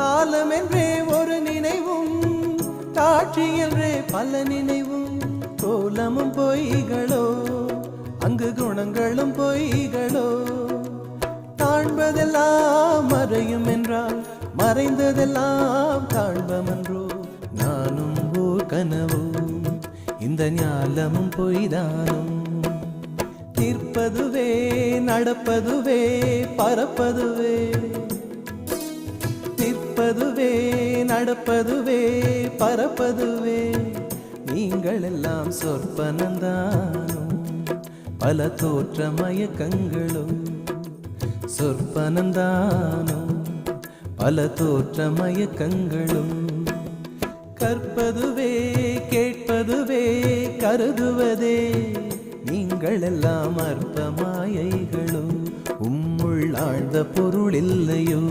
காலம் என்றே ஒரு நினைவும், காட்சி என்றே பல நினைவும், கோலமும் பொய்களோ அங்கு குணங்களும் பொய்களோ. காண்பதெல்லாம் மறையும் என்றால் மறைந்ததெல்லாம் காண்பமன்றோ. நானும் ஓர் கனவோ இந்த ஞாலமும் பொய்தானும். நிற்பதுவே நடப்பதுவே பறப்பதுவே, நிற்பதுவே நடப்பதுவே பறப்பதுவே. நீங்கள் எல்லாம் சொற்பனந்தானும் பல தோற்ற மயக்கங்களும். சொற்பனந்தானும் பல தோற்ற மயக்கங்களும். கற்பதுவே கேட்பதுவே கருதுவதே, நீங்கள் எல்லாம் அற்ப மாயைகளோ. உம்முள் ஆழ்ந்த பொருள் இல்லையோ.